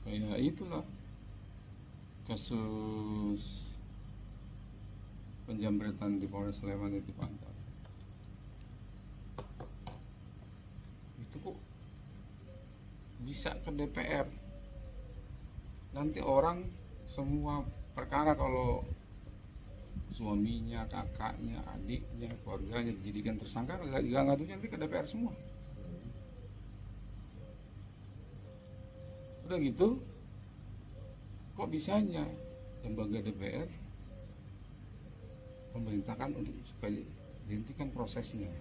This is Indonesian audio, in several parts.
Ya itulah kasus penjambretan di Polres Sleman itu Pantai. Itu kok bisa ke DPR. Nanti orang semua perkara kalau suaminya, kakaknya, adiknya, keluarganya dijadikan tersangka, lagi ngadunya nanti ke DPR semua. Udah gitu, kok bisanya lembaga DPR memerintahkan untuk supaya dihentikan prosesnya.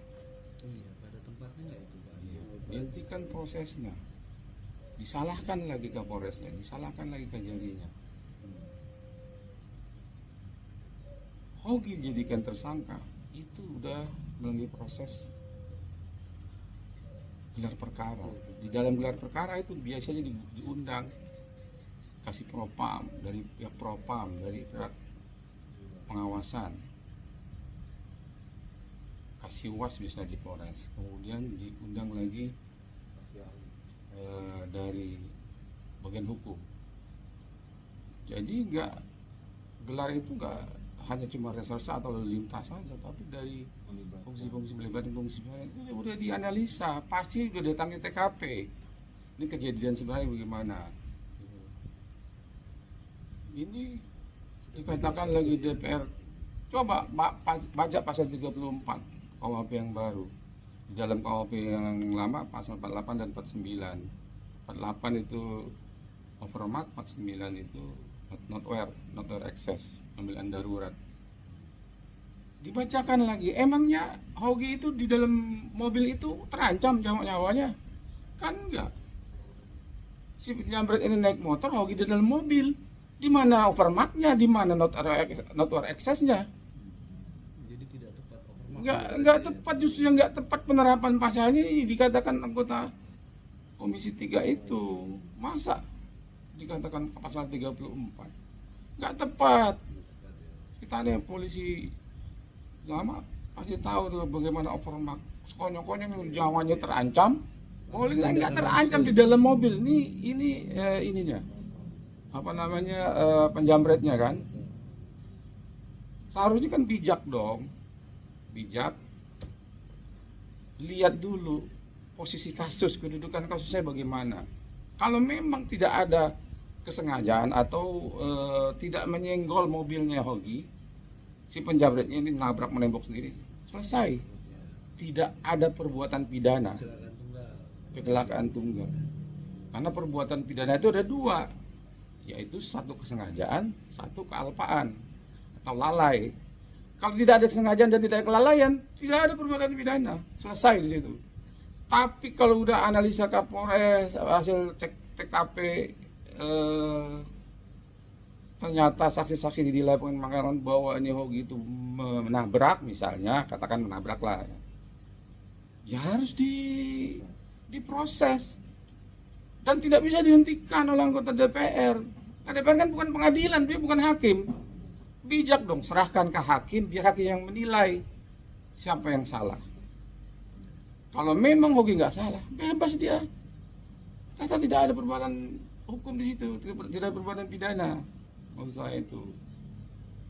Iya, pada tempatnya nggak itu Pak? Iya, dihentikan prosesnya. Disalahkan lagi Kapolresnya, disalahkan lagi Kajarinya. Hoki dijadikan tersangka, itu udah melalui proses gelar perkara. Di dalam gelar perkara itu biasanya diundang kasih propam dari pihak propam, dari pihak pengawasan, kasih was bisa di Polres, kemudian diundang lagi dari bagian hukum. Jadi gelar itu nggak hanya cuma reserse atau lalu lintas saja, tapi dari fungsi-fungsi melibatkan fungsi itu udah dianalisa, pasti udah datangi TKP. Ini kejadian sebenarnya bagaimana? Ini dikatakan lagi DPR. Coba baca pasal 34 KUHP yang baru. Di dalam KUHP yang lama pasal 48 dan 49. 48 itu overmark, 49 itu not aware access, pemilihan darurat. Dibacakan lagi, emangnya Hogi itu di dalam mobil itu terancam nyawanya? Kan enggak. Si penjambret ini naik motor, Hogi di dalam mobil. Di mana overmarknya, di mana not aware access-nya? Jadi tidak tepat overmark. Enggak tepat, justru yang enggak tepat penerapan pasalnya ini dikatakan anggota Komisi 3 itu. Masa dikatakan pasal 34 nggak tepat. Kita ada polisi lama pasti tahu tuh bagaimana overmark, sekonyong-konyong jawanya terancam, boleh nggak terancam di dalam mobil. Ini ininya apa namanya, penjambretnya kan seharusnya kan bijak dong, bijak, lihat dulu posisi kasus, kedudukan kasusnya bagaimana. Kalau memang tidak ada kesengajaan atau tidak menyenggol mobilnya Hogi, si penjambretnya ini nabrak menembok sendiri, selesai. Tidak ada perbuatan pidana, kecelakaan tunggal. Karena perbuatan pidana itu ada dua, yaitu satu kesengajaan, satu kealpaan atau lalai. Kalau tidak ada kesengajaan dan tidak ada kelalaian, tidak ada perbuatan pidana, selesai di situ. Tapi kalau udah analisa Kapolres, hasil cek TKP, ternyata saksi-saksi di lapangan mengatakan bahwa ini Hogi itu menabrak, misalnya katakan menabrak lah, ya harus diproses dan tidak bisa dihentikan oleh anggota DPR. Nah, DPR kan bukan pengadilan, dia bukan hakim. Bijak dong, serahkan ke hakim, biar hakim yang menilai siapa yang salah. Kalau memang Hogi nggak salah, bebas dia. Ternyata tidak ada perbuatan hukum di situ, tidak ada perbuatan pidana. Maksud saya itu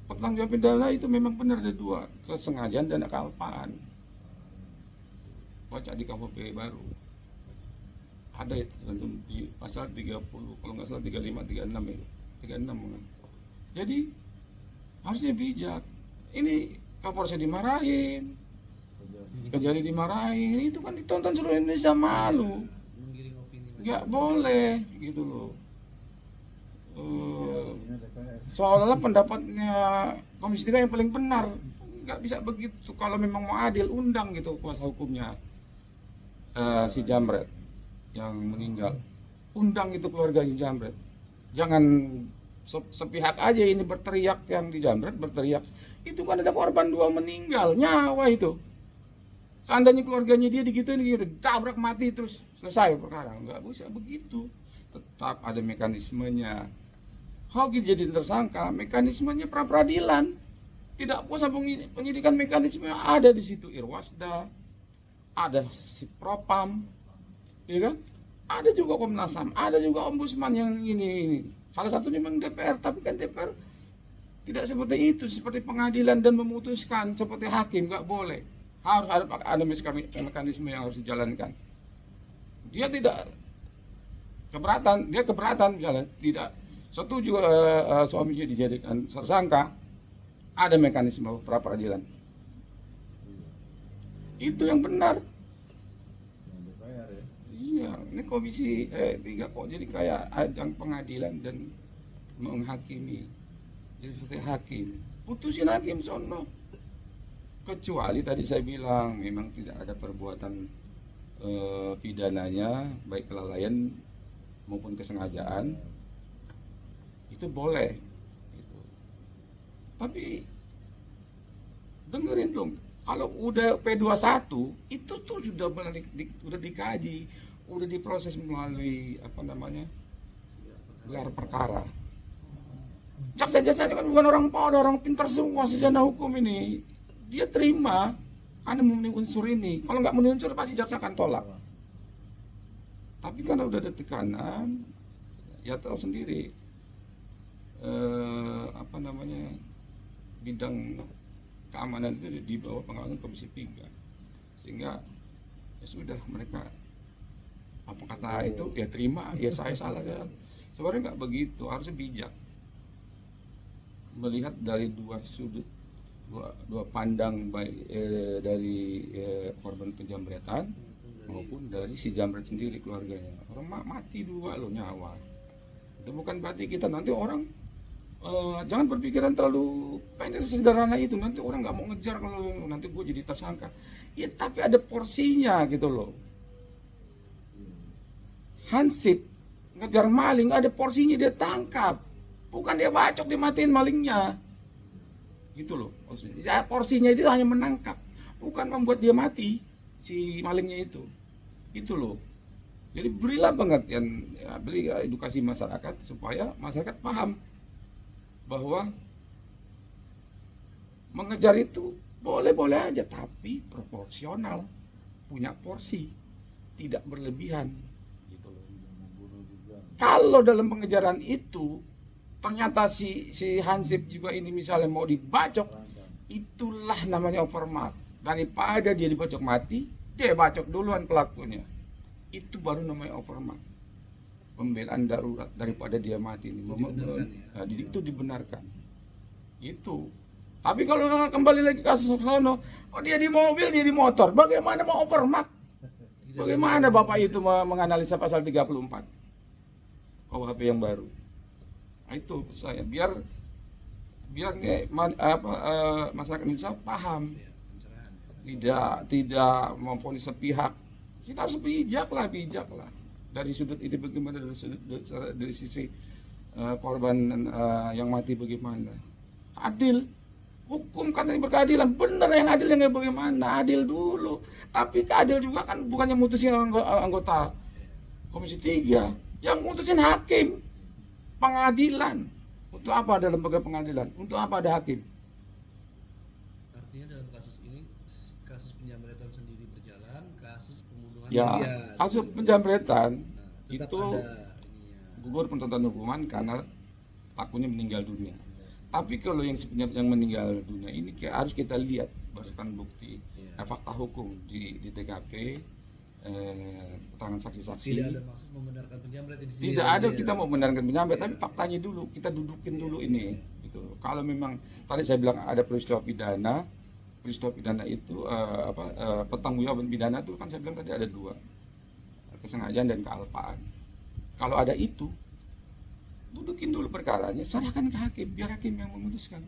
pertanggung jawab pidana itu memang benar ada dua, kesengajaan dan kealpaan. Baca di KUHP baru ada itu tentu di pasal 30, kalau nggak salah 35, 36 itu 36 kan. Jadi harusnya bijak. Ini Kapolresnya dimarahin, Kajari dimarahin, itu kan ditonton seluruh Indonesia, malu. Nggak boleh gitu loh. Seolah-olah pendapatnya Komisi 3 yang paling benar. Nggak bisa begitu. Kalau memang mau adil, undang gitu kuasa hukumnya si Jambret yang meninggal. Undang itu keluarga si Jambret. Jangan sepihak aja ini berteriak, yang di Jambret berteriak. Itu kan ada korban 2 meninggal, nyawa itu. Seandainya keluarganya dia digituin, ditabrak mati terus selesai perkara. Nggak bisa begitu. Tetap ada mekanismenya. Hogi jadi tersangka, mekanismenya pra peradilan. Tidak puas penyidikan, mekanisme ada di situ. Irwasda, ada si propam, ya kan? Ada juga Komnas HAM, ada juga Ombudsman yang ini. Salah satunya memang DPR, tapi kan DPR tidak seperti itu, seperti pengadilan dan memutuskan seperti hakim, nggak boleh. Harus ada mekanisme yang harus dijalankan. Dia tidak keberatan, dia keberatan misalnya tidak setuju suaminya dijadikan tersangka, ada mekanisme pra peradilan. Itu yang benar. Iya, ini komisi 3 kok jadi kayak ajang pengadilan dan menghakimi. Jadi seperti hakim, putusin hakim sono. Kecuali tadi saya bilang memang tidak ada perbuatan pidananya, baik kelalaian maupun kesengajaan, itu boleh. Gitu. Tapi dengerin dong, kalau udah P21 itu tuh sudah udah dikaji, udah diproses melalui apa namanya gelar perkara. Jaksa-jaksa kan bukan orang podo, orang pintar semua sarjana hukum ini. Dia terima Anda memenuhi unsur ini. Kalau nggak memenuhi unsur pasti jaksa akan tolak. Tapi karena udah ada tekanan, ya tahu sendiri apa namanya bidang keamanan itu di bawah pengawasan Komisi 3, sehingga ya sudah mereka apa kata itu ya terima, ya saya salah saya. Sebenarnya nggak begitu, harusnya bijak melihat dari dua sudut, dua pandang, baik dari korban penjamretan maupun dari si jamret sendiri keluarganya. Orang mati dua loh nyawa. Itu bukan berarti kita nanti orang jangan berpikiran terlalu pendek sederhana itu. Nanti orang nggak mau ngejar kalau nanti gue jadi tersangka. Ya tapi ada porsinya gitu loh. Hansip ngejar maling ada porsinya, dia tangkap. Bukan dia bacok dimatiin malingnya. Gitu loh. Ya, porsinya itu hanya menangkap, bukan membuat dia mati si malingnya itu. Itu loh. Jadi berilah pengertian, ya, beri edukasi masyarakat supaya masyarakat paham bahwa mengejar itu boleh-boleh aja, tapi proporsional, punya porsi, tidak berlebihan. Gitu loh. Kalau dalam pengejaran itu ternyata si Hansip juga ini misalnya mau dibacok, itulah namanya overmark. Daripada dia dibacok mati, dia bacok duluan pelakunya. Itu baru namanya overmark. Pembelaan darurat daripada dia mati ini. Itu dibenarkan. Itu. Tapi kalau kembali lagi kasus sono, oh dia di mobil, dia di motor, bagaimana mau overmark? Bagaimana Bapak itu menganalisa pasal 34 KUHP yang baru? Nah, itu saya biar masyarakat Indonesia paham, tidak memponis sepihak. Kita harus bijak lah dari sudut ini bagaimana, dari sisi korban yang mati bagaimana, adil. Hukum katanya berkeadilan, bener yang adil yang bagaimana, adil dulu. Tapi keadil juga kan bukannya mutusin anggota Komisi 3, yang mutusin hakim. Pengadilan. Untuk apa ada lembaga pengadilan? Untuk apa ada hakim? Artinya dalam kasus ini, kasus penjamretan sendiri berjalan, kasus pembunuhan Ya, kasus penjamretan tetap itu ada gugur penuntutan hukuman karena pelakunya meninggal dunia. Tapi kalau yang meninggal dunia ini harus kita lihat berdasarkan bukti, fakta hukum di TKP, keterangan saksi-saksi. Tidak ada maksud membenarkan penjamret di sini. Tidak ada kita mau membenarkan penjamret, tapi faktanya dulu kita dudukin dulu ini. Gitu. Kalau memang tadi saya bilang ada peristiwa pidana itu pertanggungjawaban pidana itu kan saya bilang tadi ada dua, kesengajaan dan kealpaan. Kalau ada itu, dudukin dulu perkaranya, serahkan ke hakim, biar hakim yang memutuskan.